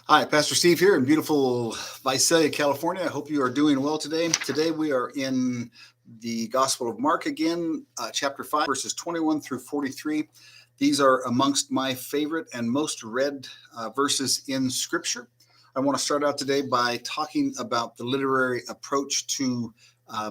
Hi, Pastor Steve here in beautiful Visalia, California. I hope you are doing well today. Today we are in the Gospel of Mark again, chapter 5, verses 21 through 43. These are amongst my favorite and most read verses in Scripture. I want to start out today by talking about the literary approach to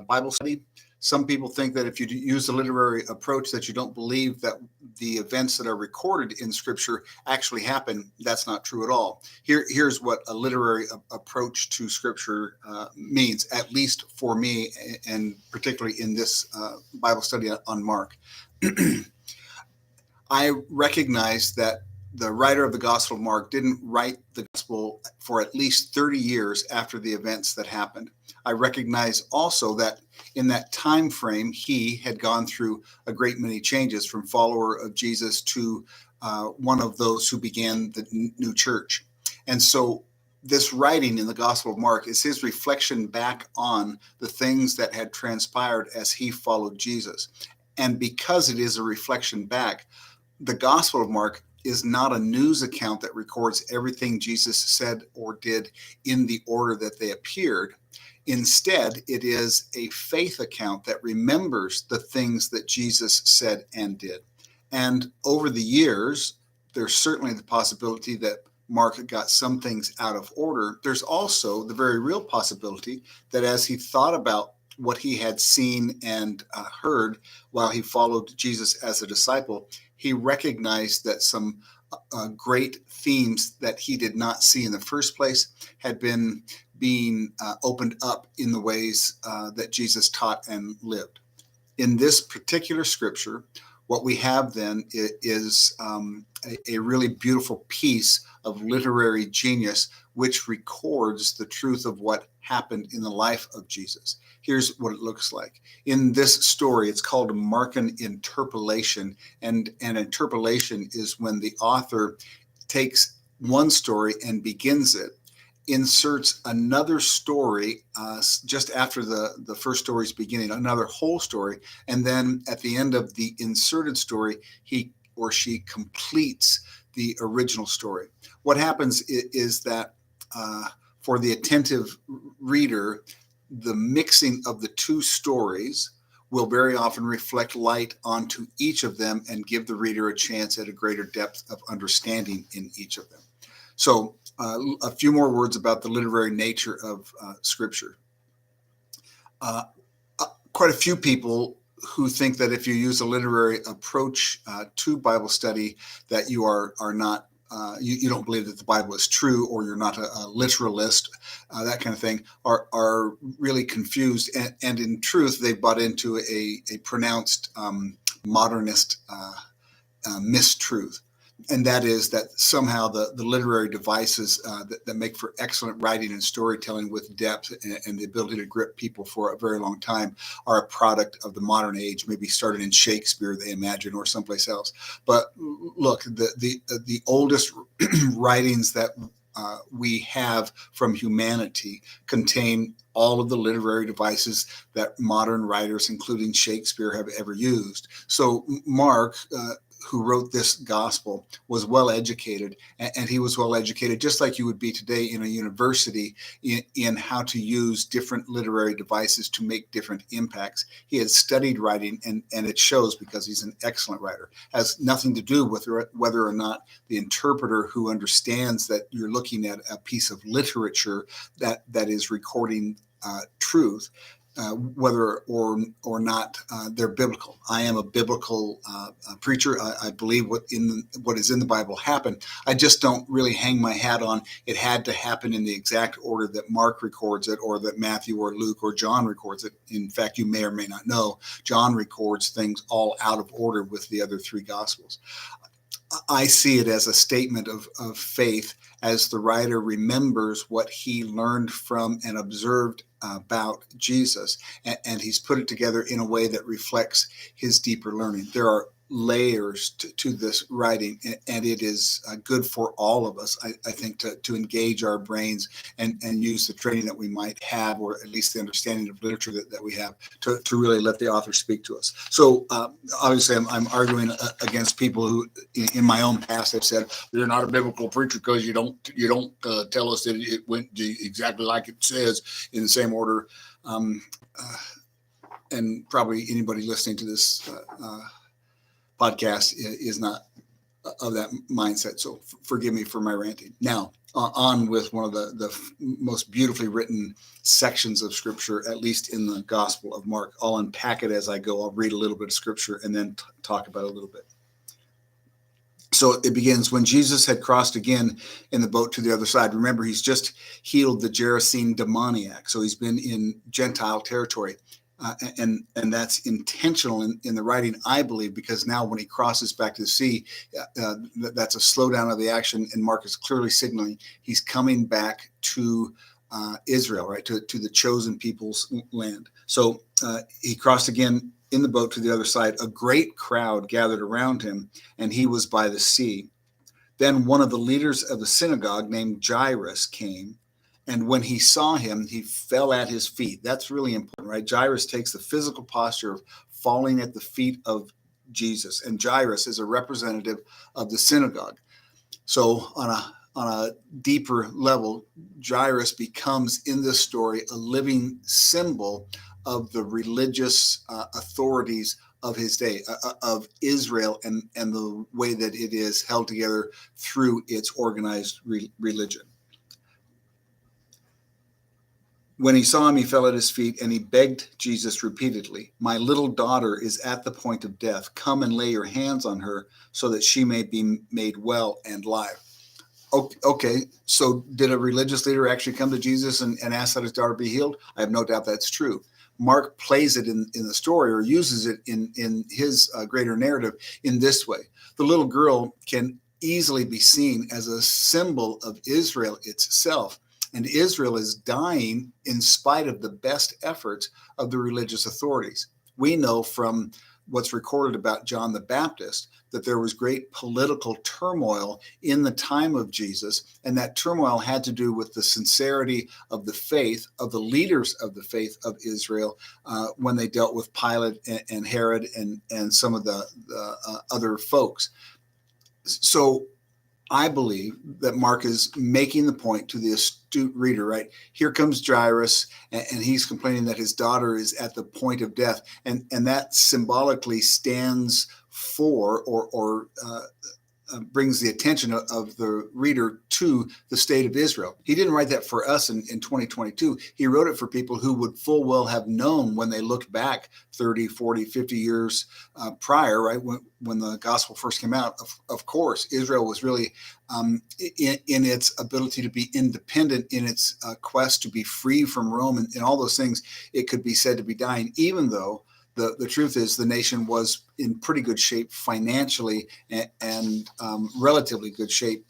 Bible study. Some people think that if you use the literary approach that you don't believe that the events that are recorded in Scripture actually happen. That's not true at all. Here's what a literary approach to Scripture means, at least for me, and particularly in this Bible study on Mark. I recognize that the writer of the Gospel of Mark didn't write the Gospel for at least 30 years after the events that happened. I recognize also that in that time frame, he had gone through a great many changes, from follower of Jesus to one of those who began the new church. And so this writing in the Gospel of Mark is his reflection back on the things that had transpired as he followed Jesus. And because it is a reflection back, the Gospel of Mark is not a news account that records everything Jesus said or did in the order that they appeared. Instead, it is a faith account that remembers the things that Jesus said and did. And over the years, there's certainly the possibility that Mark got some things out of order. There's also the very real possibility that as he thought about what he had seen and heard while he followed Jesus as a disciple, he recognized that some great themes that he did not see in the first place had been being opened up in the ways that Jesus taught and lived. In this particular scripture, what we have then is a really beautiful piece of literary genius which records the truth of what happened in the life of Jesus. Here's what it looks like. In this story, it's called a Markan interpolation, and an interpolation is when the author takes one story and begins it, inserts another story just after the first story's beginning, another whole story, and then at the end of the inserted story, he or she completes the original story. What happens is that for the attentive reader, the mixing of the two stories will very often reflect light onto each of them and give the reader a chance at a greater depth of understanding in each of them. So a few more words about the literary nature of Scripture. Quite a few people who think that if you use a literary approach to Bible study, that you are not you don't believe that the Bible is true, or you're not a literalist, that kind of thing, are really confused. And in truth, they've bought into a pronounced modernist mistruth. And that is that somehow the literary devices that make for excellent writing and storytelling with depth and the ability to grip people for a very long time are a product of the modern age, maybe started in Shakespeare, they imagine, or someplace else. But look, the oldest writings that we have from humanity contain all of the literary devices that modern writers, including Shakespeare, have ever used. So Mark, who wrote this gospel, was well educated, and he was well educated just like you would be today in a university in how to use different literary devices to make different impacts. He had studied writing, and it shows because he's an excellent writer. It has nothing to do with whether or not the interpreter who understands that you're looking at a piece of literature that is recording truth. Whether or not they're biblical. I am a biblical preacher. I believe what is in the Bible happened. I just don't really hang my hat on it had to happen in the exact order that Mark records it, or that Matthew or Luke or John records it. In fact, you may or may not know, John records things all out of order with the other three Gospels. I see it as a statement of faith as the writer remembers what he learned from and observed about Jesus, and he's put it together in a way that reflects his deeper learning. There are layers to this writing, and it is good for all of us, I think, to engage our brains and use the training that we might have, or at least the understanding of literature that we have, to really let the author speak to us. So obviously, I'm arguing against people who, in my own past, have said you're not a biblical preacher because you don't tell us that it went exactly like it says in the same order. And probably anybody listening to this podcast is not of that mindset. So forgive me for my ranting. Now, on with one of the most beautifully written sections of Scripture, at least in the Gospel of Mark. I'll unpack it as I go. I'll read a little bit of Scripture and then talk about it a little bit. So it begins, when Jesus had crossed again in the boat to the other side. Remember, he's just healed the Gerasene demoniac. So he's been in Gentile territory. And that's intentional in the writing, I believe, because now when he crosses back to the sea, that's a slowdown of the action, and Mark is clearly signaling he's coming back to Israel, right, to the chosen people's land. So he crossed again in the boat to the other side. A great crowd gathered around him, and he was by the sea. Then one of the leaders of the synagogue named Jairus came. And when he saw him, he fell at his feet. That's really important, right? Jairus takes the physical posture of falling at the feet of Jesus. And Jairus is a representative of the synagogue. So on a deeper level, Jairus becomes, in this story, a living symbol of the religious authorities of his day, of Israel, and the way that it is held together through its organized religion. When he saw him, he fell at his feet, and he begged Jesus repeatedly, "My little daughter is at the point of death. Come and lay your hands on her so that she may be made well and live." Okay, so did a religious leader actually come to Jesus and ask that his daughter be healed? I have no doubt that's true. Mark plays it in the story, or uses it in his greater narrative in this way. The little girl can easily be seen as a symbol of Israel itself. And Israel is dying in spite of the best efforts of the religious authorities. We know from what's recorded about John the Baptist that there was great political turmoil in the time of Jesus, and that turmoil had to do with the sincerity of the faith of the leaders of the faith of Israel when they dealt with Pilate and Herod and some of the other folks. So I believe that Mark is making the point to the astute reader, right? Here comes Jairus, and he's complaining that his daughter is at the point of death. And that symbolically stands for or brings the attention of the reader to the state of Israel. He didn't write that for us in 2022. He wrote it for people who would full well have known when they looked back 30, 40, 50 years prior, right, when the gospel first came out. Of course, Israel was really in its ability to be independent, in its quest to be free from Rome, and all those things. It could be said to be dying, even though the truth is the nation was in pretty good shape financially and relatively good shape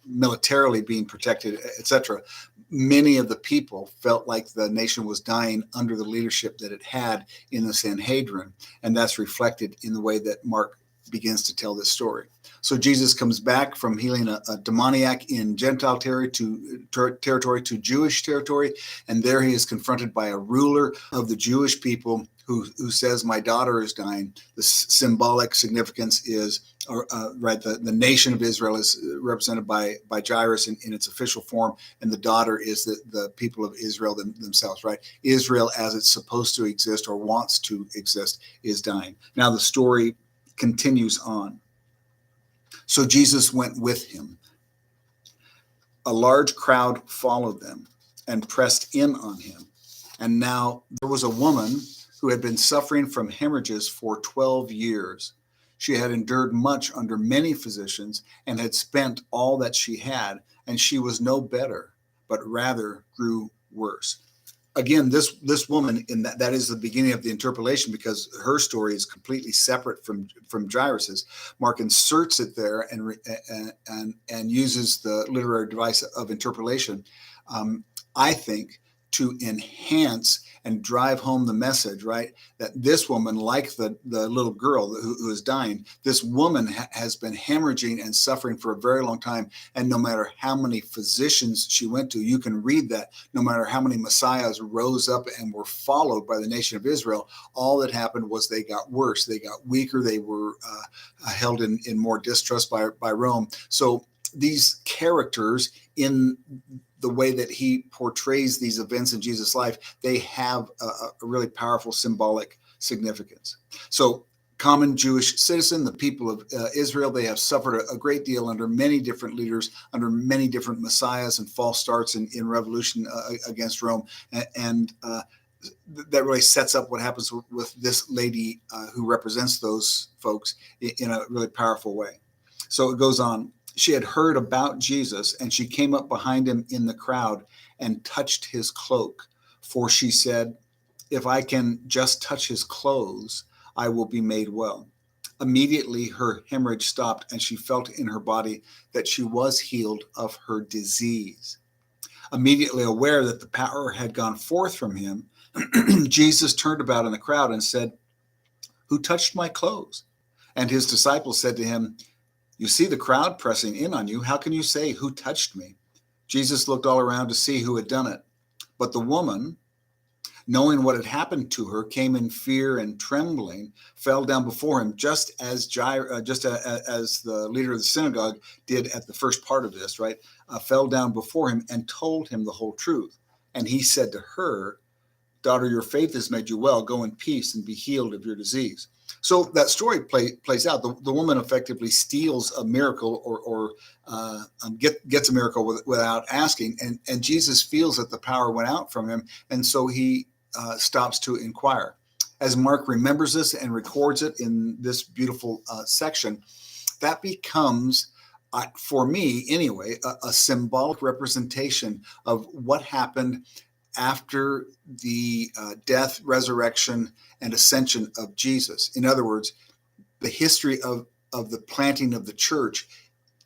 militarily, being protected, etc. Many of the people felt like the nation was dying under the leadership that it had in the Sanhedrin, and that's reflected in the way that Mark begins to tell this story. So Jesus comes back from healing a demoniac in Gentile territory to Jewish territory, and there he is confronted by a ruler of the Jewish people who says, "My daughter is dying." The symbolic significance is, right, the nation of Israel is represented by Jairus in its official form, and the daughter is the people of Israel themselves, right? Israel, as it's supposed to exist or wants to exist, is dying. Now the story continues on. So Jesus went with him. A large crowd followed them and pressed in on him. And now there was a woman who had been suffering from hemorrhages for 12 years. She had endured much under many physicians and had spent all that she had, and she was no better, but rather grew worse. Again, this woman, in that is the beginning of the interpolation, because her story is completely separate from Jairus's. Mark inserts it there and uses the literary device of interpolation. I think to enhance and drive home the message, right? That this woman, like the little girl who is dying, this woman has been hemorrhaging and suffering for a very long time. And no matter how many physicians she went to, you can read that no matter how many messiahs rose up and were followed by the nation of Israel, all that happened was they got worse. They got weaker. They were held in more distrust by Rome. So these characters, in the way that he portrays these events in Jesus' life, they have a really powerful symbolic significance. So common Jewish citizen, the people of Israel, they have suffered a great deal under many different leaders, under many different messiahs and false starts in revolution against Rome. And that really sets up what happens with this lady who represents those folks in a really powerful way. So it goes on. She had heard about Jesus, and she came up behind him in the crowd and touched his cloak. For she said, if I can just touch his clothes, I will be made well. Immediately her hemorrhage stopped, and she felt in her body that she was healed of her disease. Immediately aware that the power had gone forth from him, Jesus turned about in the crowd and said, who touched my clothes? And his disciples said to him, you see the crowd pressing in on you. How can you say, who touched me? Jesus looked all around to see who had done it. But the woman, knowing what had happened to her, came in fear and trembling, fell down before him, just as the leader of the synagogue did at the first part of this, right? Fell down before him and told him the whole truth. And he said to her, daughter, your faith has made you well. Go in peace and be healed of your disease. So that story plays out. The woman effectively steals a miracle or gets a miracle without asking. And Jesus feels that the power went out from him. And so he stops to inquire. As Mark remembers this and records it in this beautiful section, that becomes, for me anyway, a symbolic representation of what happened after the death, resurrection, and ascension of Jesus. In other words, the history of the planting of the church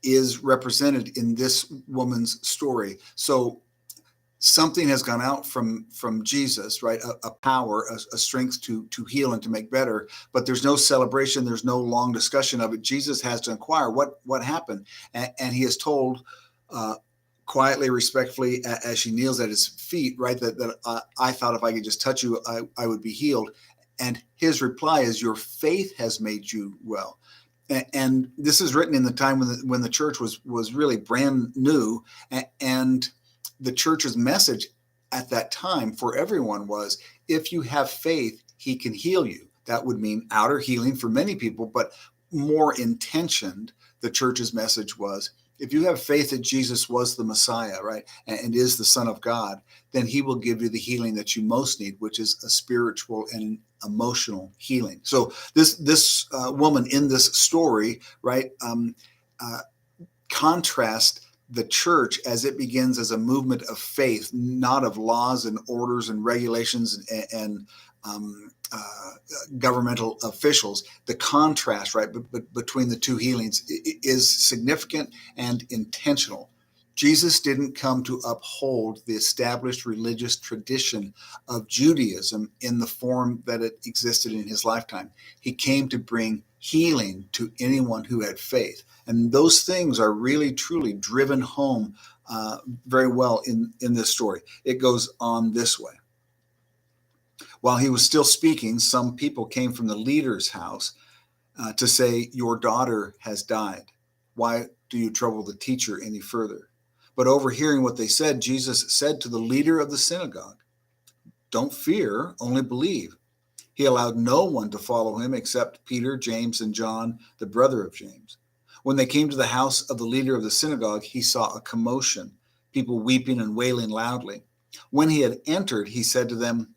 is represented in this woman's story. So something has gone out from Jesus, right? A power, a strength to heal and to make better, but there's no celebration. There's no long discussion of it. Jesus has to inquire what happened. And he is told, quietly, respectfully, as she kneels at his feet, right, that I thought if I could just touch you, I would be healed. And his reply is, your faith has made you well. And this is written in the time when the church was really brand new. And the church's message at that time for everyone was, if you have faith, he can heal you. That would mean outer healing for many people, but more intentioned, the church's message was, if you have faith that Jesus was the Messiah, right, and is the Son of God, then he will give you the healing that you most need, which is a spiritual and emotional healing. So this woman in this story, right, contrast the church as it begins as a movement of faith, not of laws and orders and regulations and governmental officials. The contrast, right, between the two healings is significant and intentional. Jesus didn't come to uphold the established religious tradition of Judaism in the form that it existed in his lifetime. He came to bring healing to anyone who had faith. And those things are really, truly driven home very well in this story. It goes on this way. While he was still speaking, some people came from the leader's house to say, your daughter has died. Why do you trouble the teacher any further? But overhearing what they said, Jesus said to the leader of the synagogue, don't fear, only believe. He allowed no one to follow him except Peter, James, and John, the brother of James. When they came to the house of the leader of the synagogue, he saw a commotion, people weeping and wailing loudly. When he had entered, he said to them,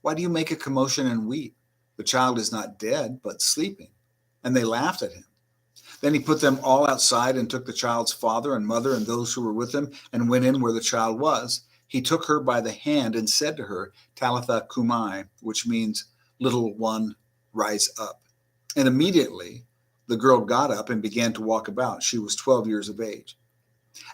why do you make a commotion and weep? The child is not dead, but sleeping. And they laughed at him. Then he put them all outside and took the child's father and mother and those who were with him and went in where the child was. He took her by the hand and said to her, Talitha Kumai, which means, little one, rise up. And immediately the girl got up and began to walk about. She was 12 years of age.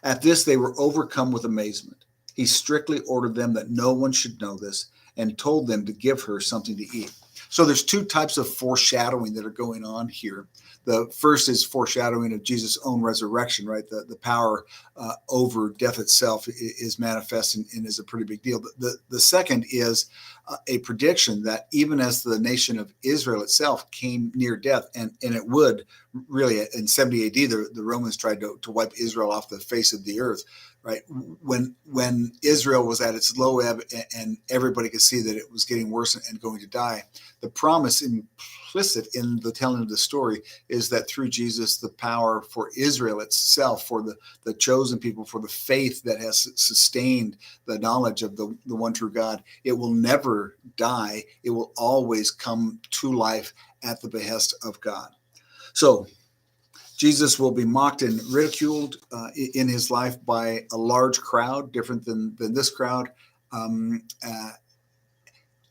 At this, they were overcome with amazement. He strictly ordered them that no one should know this and told them to give her something to eat. So there's two types of foreshadowing that are going on here. The first is foreshadowing of Jesus' own resurrection, right? The power over death itself is manifest and is a pretty big deal. The second is a prediction that even as the nation of Israel itself came near death, and it would really in 70 AD, the Romans tried to wipe Israel off the face of the earth, right? When Israel was at its low ebb and everybody could see that it was getting worse and going to die, the promise implicit in the telling of the story is that through Jesus, the power for Israel itself, for the chosen people, for the faith that has sustained the knowledge of the one true God, it will never die. It will always come to life at the behest of God. So Jesus will be mocked and ridiculed in his life by a large crowd, different than this crowd.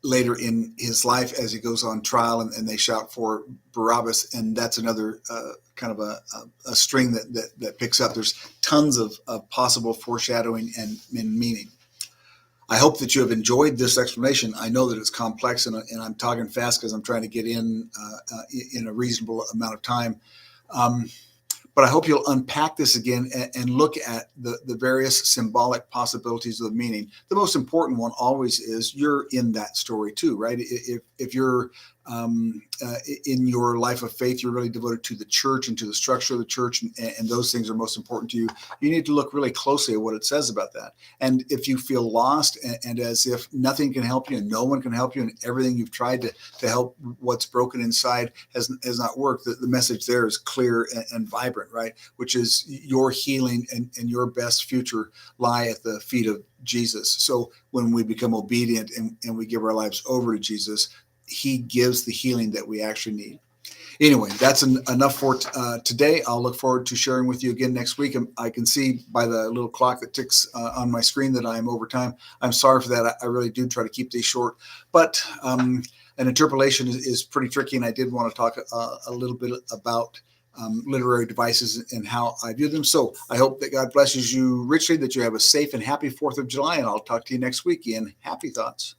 Later in his life, as he goes on trial and they shout for Barabbas, and that's another kind of a string that picks up. There's tons of possible foreshadowing and meaning. I hope that you have enjoyed this explanation. I know that it's complex, and I'm talking fast because I'm trying to get in a reasonable amount of time. But I hope you'll unpack this again and look at the various symbolic possibilities of the meaning. The most important one always is you're in that story too, right? If you're in your life of faith, you're really devoted to the church and to the structure of the church, and those things are most important to you. You need to look really closely at what it says about that. And if you feel lost and as if nothing can help you and no one can help you, and everything you've tried to help what's broken inside has not worked, the message there is clear and vibrant, right? Which is your healing and your best future lie at the feet of Jesus. So when we become obedient and we give our lives over to Jesus, he gives the healing that we actually need. Anyway, that's enough for today. I'll look forward to sharing with you again next week. I can see by the little clock that ticks on my screen that I'm over time. I'm sorry for that. I really do try to keep these short, but an interpolation is pretty tricky, and I did want to talk a little bit about literary devices and how I view them. So I hope that God blesses you richly, that you have a safe and happy 4th of July, and I'll talk to you next week in Happy Thoughts.